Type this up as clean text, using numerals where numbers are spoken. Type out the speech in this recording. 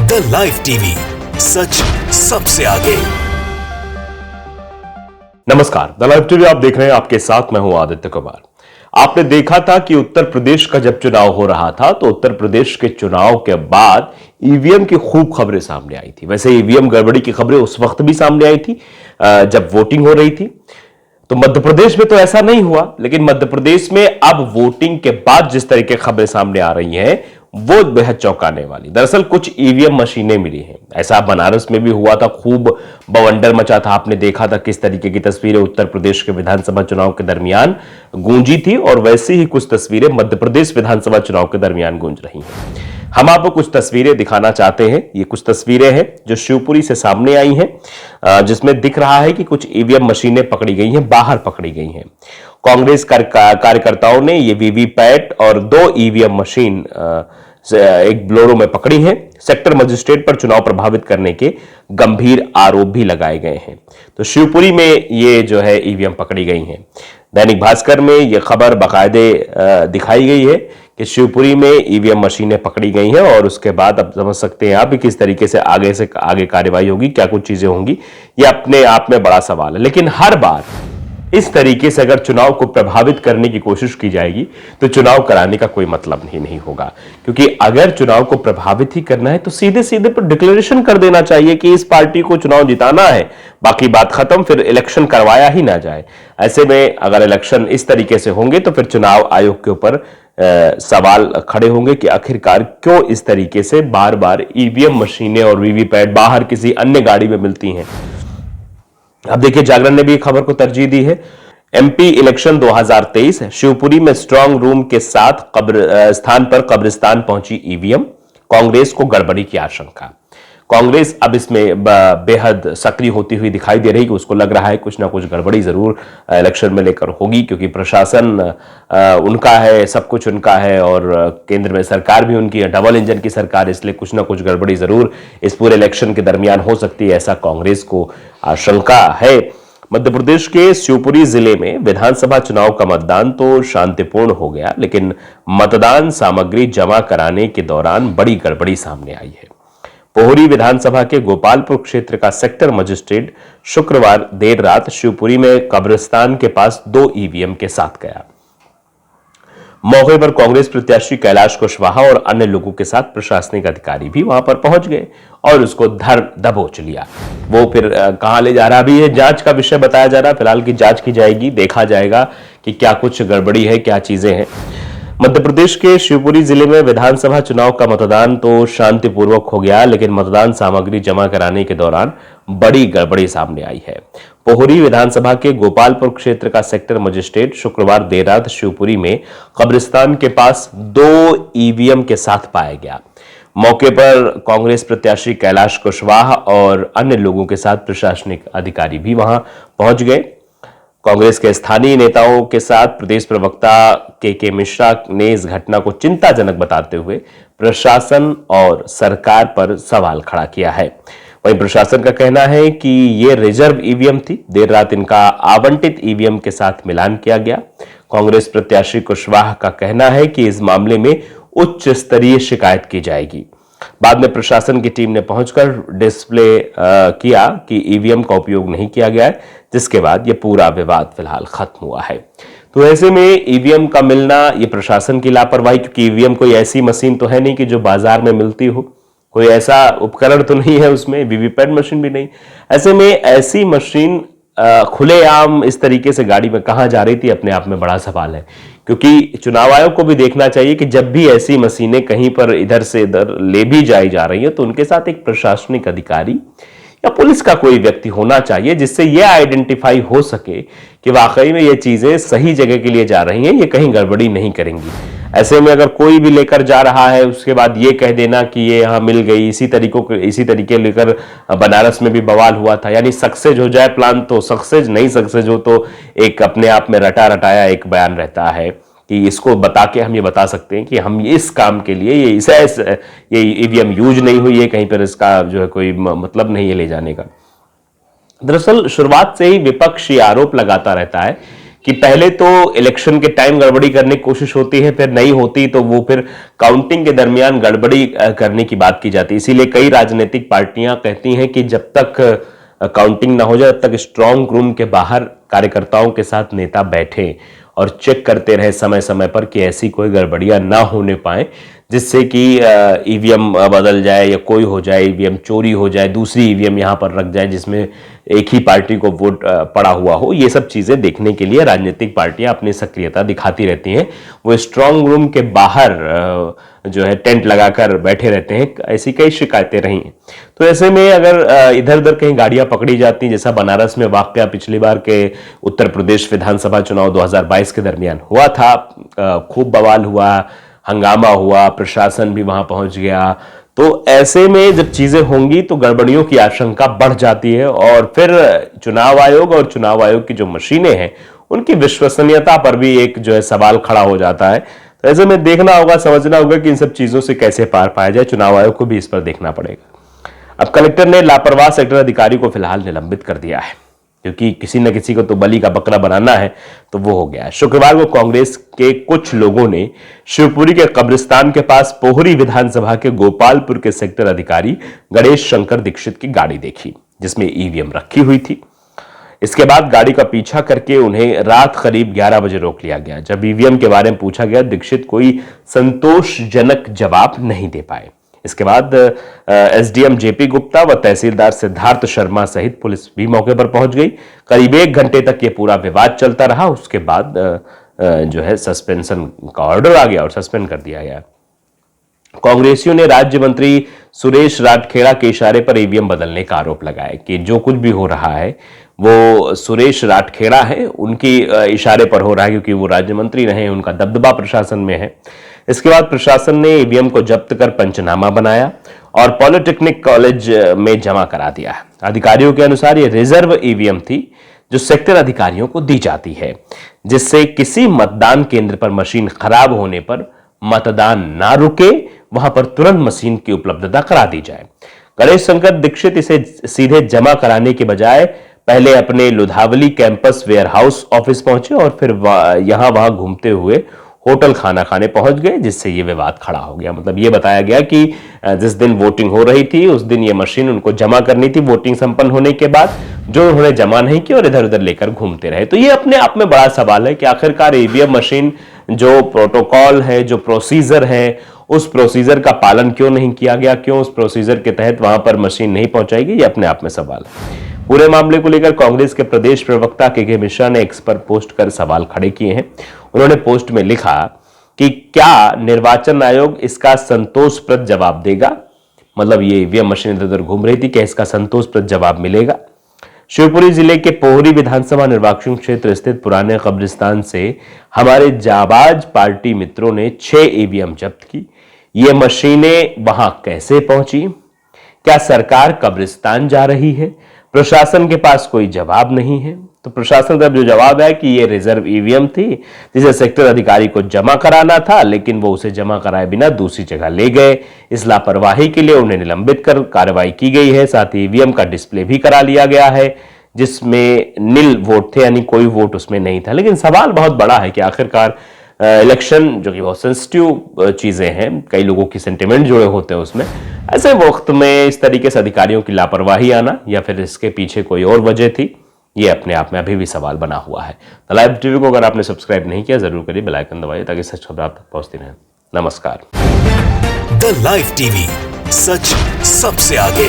The live TV, सच सबसे आगे। नमस्कार, द लाइव टीवी आप देख रहे हैं। आपके साथ मैं हूं आदित्य कुमार। आपने देखा था कि उत्तर प्रदेश का जब चुनाव हो रहा था तो उत्तर प्रदेश के चुनाव के बाद ईवीएम की खूब खबरें सामने आई थी। वैसे ईवीएम गड़बड़ी की खबरें उस वक्त भी सामने आई थी जब वोटिंग हो रही थी। तो मध्य प्रदेश में तो ऐसा नहीं हुआ, लेकिन मध्य प्रदेश में अब वोटिंग के बाद जिस तरीके खबरें सामने आ रही हैं वो बेहद चौंकाने वाली। दरअसल कुछ ईवीएम मशीनें मिली हैं। ऐसा बनारस में भी हुआ था, खूब बवंडर मचा था। आपने देखा था किस तरीके की तस्वीरें उत्तर प्रदेश के विधानसभा चुनाव के दरमियान गूंजी थी, और वैसे ही कुछ तस्वीरें मध्य प्रदेश विधानसभा चुनाव के दरमियान गूंज रही हैं। हम आपको कुछ तस्वीरें दिखाना चाहते हैं। ये कुछ तस्वीरें हैं जो शिवपुरी से सामने आई हैं, जिसमें दिख रहा है कि कुछ ईवीएम मशीनें पकड़ी गई हैं, बाहर पकड़ी गई हैं। कांग्रेस कार्यकर्ताओं ने ये वीवीपैट और 2 ईवीएम मशीन एक ब्लोरो में पकड़ी हैं। सेक्टर मजिस्ट्रेट पर चुनाव प्रभावित करने के गंभीर आरोप भी लगाए गए हैं। तो शिवपुरी में ये जो है ईवीएम पकड़ी गई हैं। दैनिक भास्कर में यह खबर बाकायदे दिखाई गई है कि शिवपुरी में ईवीएम मशीनें पकड़ी गई हैं, और उसके बाद अब समझ सकते हैं आप किस तरीके से आगे कार्रवाई होगी, क्या कुछ चीजें होंगी। ये अपने आप में बड़ा सवाल है। लेकिन हर बार इस तरीके से अगर चुनाव को प्रभावित करने की कोशिश की जाएगी तो चुनाव कराने का कोई मतलब नहीं होगा। क्योंकि अगर चुनाव को प्रभावित ही करना है तो सीधे सीधे पर डिक्लेरेशन कर देना चाहिए कि इस पार्टी को चुनाव जिताना है, बाकी बात खत्म, फिर इलेक्शन करवाया ही ना जाए। ऐसे में अगर इलेक्शन इस तरीके से होंगे तो फिर चुनाव आयोग के ऊपर सवाल खड़े होंगे कि आखिरकार क्यों इस तरीके से बार बार ईवीएम मशीनें और वीवीपैट बाहर किसी अन्य गाड़ी में मिलती हैं। अब देखिए, जागरण ने भी खबर को तरजीह दी है। एमपी इलेक्शन 2023, शिवपुरी में स्ट्रांग रूम के साथ स्थान पर कब्रिस्तान पहुंची ईवीएम, कांग्रेस को गड़बड़ी की आशंका। कांग्रेस अब इसमें बेहद सक्रिय होती हुई दिखाई दे रही कि उसको लग रहा है कुछ ना कुछ गड़बड़ी जरूर इलेक्शन में लेकर होगी, क्योंकि प्रशासन उनका है, सब कुछ उनका है, और केंद्र में सरकार भी उनकी है, डबल इंजन की सरकार, इसलिए कुछ ना कुछ गड़बड़ी जरूर इस पूरे इलेक्शन के दरमियान हो सकती है, ऐसा कांग्रेस को आशंका है। मध्य प्रदेश के शिवपुरी जिले में विधानसभा चुनाव का मतदान तो शांतिपूर्ण हो गया, लेकिन मतदान सामग्री जमा कराने के दौरान बड़ी गड़बड़ी सामने आई है। पोहरी विधानसभा के गोपालपुर क्षेत्र का सेक्टर मजिस्ट्रेट शुक्रवार देर रात शिवपुरी में कब्रिस्तान के पास 2 ईवीएम के साथ गया। मौके पर कांग्रेस प्रत्याशी कैलाश कुशवाहा और अन्य लोगों के साथ प्रशासनिक अधिकारी भी वहां पर पहुंच गए और उसको दबोच लिया। वो फिर कहां ले जा रहा भी है, जांच का विषय बताया जा रहा है। फिलहाल की जांच की जाएगी, देखा जाएगा कि क्या कुछ गड़बड़ी है, क्या चीजें हैं। मध्य प्रदेश के शिवपुरी जिले में विधानसभा चुनाव का मतदान तो शांतिपूर्वक हो गया, लेकिन मतदान सामग्री जमा कराने के दौरान बड़ी गड़बड़ी सामने आई है। पोहरी विधानसभा के गोपालपुर क्षेत्र का सेक्टर मजिस्ट्रेट शुक्रवार देर रात शिवपुरी में कब्रिस्तान के पास 2 ईवीएम के साथ पाया गया। मौके पर कांग्रेस प्रत्याशी कैलाश कुशवाहा और अन्य लोगों के साथ प्रशासनिक अधिकारी भी वहां पहुंच गए। कांग्रेस के स्थानीय नेताओं के साथ प्रदेश प्रवक्ता के मिश्रा ने इस घटना को चिंताजनक बताते हुए प्रशासन और सरकार पर सवाल खड़ा किया है। वहीं प्रशासन का कहना है कि ये रिजर्व ईवीएम थी, देर रात इनका आवंटित ईवीएम के साथ मिलान किया गया। कांग्रेस प्रत्याशी कुशवाहा का कहना है कि इस मामले में उच्च स्तरीय शिकायत की जाएगी। बाद में प्रशासन की टीम ने पहुंचकर डिस्प्ले किया कि ईवीएम का उपयोग नहीं किया गया है, जिसके बाद यह पूरा विवाद फिलहाल खत्म हुआ है। तो ऐसे में ईवीएम का मिलना ये प्रशासन की लापरवाही, क्योंकि ईवीएम कोई ऐसी मशीन तो है नहीं कि जो बाजार में मिलती हो, कोई ऐसा उपकरण तो नहीं है उसमें, वीवीपैट मशीन भी नहीं। ऐसे में ऐसी मशीन खुलेआम इस तरीके से गाड़ी में कहां जा रही थी, अपने आप में बड़ा सवाल है। क्योंकि चुनाव आयोग को भी देखना चाहिए कि जब भी ऐसी मशीनें कहीं पर इधर से इधर ले भी जाई जा रही है तो उनके साथ एक प्रशासनिक अधिकारी या पुलिस का कोई व्यक्ति होना चाहिए, जिससे यह आइडेंटिफाई हो सके कि वाकई में ये चीजें सही जगह के लिए जा रही हैं, ये कहीं गड़बड़ी नहीं करेंगी। ऐसे में अगर कोई भी लेकर जा रहा है उसके बाद ये कह देना कि ये यहां मिल गई, इसी तरीके लेकर बनारस में भी बवाल हुआ था। यानी सक्सेस हो जाए प्लान तो सक्सेस, नहीं सक्सेस हो तो एक अपने आप में रटा रटाया एक बयान रहता है कि इसको बता के हम ये बता सकते हैं कि हम इस काम के लिए ये ईवीएम यूज नहीं हुई है, कहीं पर इसका जो है कोई मतलब नहीं है ले जाने का। दरअसल शुरुआत से ही विपक्ष ये आरोप लगाता रहता है कि पहले तो इलेक्शन के टाइम गड़बड़ी करने की कोशिश होती है, फिर नहीं होती तो वो फिर काउंटिंग के दरमियान गड़बड़ी करने की बात की जाती है। इसीलिए कई राजनीतिक पार्टियां कहती हैं कि जब तक काउंटिंग ना हो जाए तब तक स्ट्रांग रूम के बाहर कार्यकर्ताओं के साथ नेता बैठे और चेक करते रहे समय समय पर कि ऐसी कोई गड़बड़ियां ना होने पाए जिससे कि ईवीएम बदल जाए या कोई हो जाए, ईवीएम चोरी हो जाए, दूसरी ईवीएम यहां पर रख जाए जिसमें एक ही पार्टी को वोट पड़ा हुआ हो। ये सब चीजें देखने के लिए राजनीतिक पार्टियां अपनी सक्रियता दिखाती रहती हैं। वो स्ट्रांग रूम के बाहर जो है टेंट लगाकर बैठे रहते हैं। ऐसी कई शिकायतें रही हैं। तो ऐसे में अगर इधर उधर कहीं गाड़ियां पकड़ी जाती, जैसा बनारस में वाकया पिछली बार के उत्तर प्रदेश विधानसभा चुनाव 2022 के दरमियान हुआ था, खूब बवाल हुआ, हंगामा हुआ, प्रशासन भी वहां पहुंच गया। तो ऐसे में जब चीजें होंगी तो गड़बड़ियों की आशंका बढ़ जाती है और फिर चुनाव आयोग और चुनाव आयोग की जो मशीनें हैं उनकी विश्वसनीयता पर भी एक जो है सवाल खड़ा हो जाता है। तो ऐसे में देखना होगा, समझना होगा कि इन सब चीजों से कैसे पार पाया जाए। चुनाव आयोग को भी इस पर देखना पड़ेगा। अब कलेक्टर ने लापरवाह सेक्टर अधिकारी को फिलहाल निलंबित कर दिया है, क्योंकि किसी न किसी को तो बलि का बकरा बनाना है, तो वो हो गया है। शुक्रवार को कांग्रेस के कुछ लोगों ने शिवपुरी के कब्रिस्तान के पास पोहरी विधानसभा के गोपालपुर के सेक्टर अधिकारी गणेश शंकर दीक्षित की गाड़ी देखी जिसमें ईवीएम रखी हुई थी। इसके बाद गाड़ी का पीछा करके उन्हें रात करीब 11 बजे रोक लिया गया। जब ईवीएम के बारे में पूछा गया, दीक्षित कोई संतोषजनक जवाब नहीं दे पाए। इसके बाद एसडीएम जेपी गुप्ता व तहसीलदार सिद्धार्थ शर्मा सहित पुलिस भी मौके पर पहुंच गई। करीब 1 घंटे तक ये पूरा विवाद चलता रहा। उसके बाद जो है सस्पेंशन का ऑर्डर आ गया और सस्पेंड कर दिया गया। कांग्रेसियों ने राज्य मंत्री सुरेश राठखेड़ा के इशारे पर ईवीएम बदलने का आरोप लगाया कि जो कुछ भी हो रहा है वो सुरेश राठखेड़ा है, उनकी इशारे पर हो रहा है, क्योंकि वो राज्य मंत्री रहे, उनका दबदबा प्रशासन में है। इसके बाद प्रशासन ने ईवीएम को जब्त कर पंचनामा बनाया और पॉलिटेक्निक कॉलेज में जमा करा दिया। अधिकारियों के अनुसार ये रिजर्व ईवीएम थी जो सेक्टर अधिकारियों को दी जाती है, जिससे किसी मतदान केंद्र पर मशीन खराब होने पर मतदान ना रुके, वहां पर तुरंत मशीन की उपलब्धता करा दी जाए। गणेश शंकर दीक्षित इसे सीधे जमा कराने के बजाय पहले अपने लुधावली कैंपस वेयरहाउस ऑफिस पहुंचे और फिर यहां वहां घूमते हुए होटल खाना खाने पहुंच गए, जिससे यह विवाद खड़ा हो गया। मतलब यह बताया गया कि जिस दिन वोटिंग हो रही थी उस दिन यह मशीन उनको जमा करनी थी, वोटिंग संपन्न होने के बाद जो उन्होंने जमा नहीं की और इधर उधर लेकर घूमते रहे। तो यह अपने आप में बड़ा सवाल है कि आखिरकार ईवीएम मशीन जो प्रोटोकॉल है, जो प्रोसीजर है, उस प्रोसीजर का पालन क्यों नहीं किया गया, क्यों उस प्रोसीजर के तहत वहां पर मशीन नहीं पहुंचाएगी, ये अपने आप में सवाल है। पूरे मामले को लेकर कांग्रेस के प्रदेश प्रवक्ता के मिश्रा ने एक्स पर पोस्ट कर सवाल खड़े किए हैं। उन्होंने पोस्ट में लिखा कि क्या निर्वाचन आयोग इसका संतोषप्रद जवाब देगा, मतलब ये ईवीएम मशीन इधर उधर घूम रही थी, क्या इसका संतोषप्रद जवाब मिलेगा। शिवपुरी जिले के पोहरी विधानसभा निर्वाचन क्षेत्र स्थित पुराने कब्रिस्तान से हमारे जाबाज पार्टी मित्रों ने 6 ईवीएम जब्त की। ये मशीनें वहां कैसे पहुंची? क्या सरकार कब्रिस्तान जा रही है? प्रशासन के पास कोई जवाब नहीं है। तो प्रशासन का जो जवाब है कि ये रिजर्व ईवीएम थी जिसे सेक्टर अधिकारी को जमा कराना था, लेकिन वो उसे जमा कराए बिना दूसरी जगह ले गए। इस लापरवाही के लिए उन्हें निलंबित कर कार्रवाई की गई है। साथ ही ईवीएम का डिस्प्ले भी करा लिया गया है जिसमें नील वोट थे, यानी कोई वोट उसमें नहीं था। लेकिन सवाल बहुत बड़ा है कि आखिरकार इलेक्शन जो कि बहुत सेंसिटिव चीजें हैं, कई लोगों की सेंटिमेंट जुड़े होते हैं उसमें, ऐसे वक्त में इस तरीके से अधिकारियों की लापरवाही आना या फिर इसके पीछे कोई और वजह थी, ये अपने आप में अभी भी सवाल बना हुआ है। द लाइव टीवी को अगर आपने सब्सक्राइब नहीं किया जरूर करिए, बेल आइकन दबाइए ताकि सच खबर आप तक पहुंचती रहे। नमस्कार। द लाइव टीवी, सच सबसे आगे।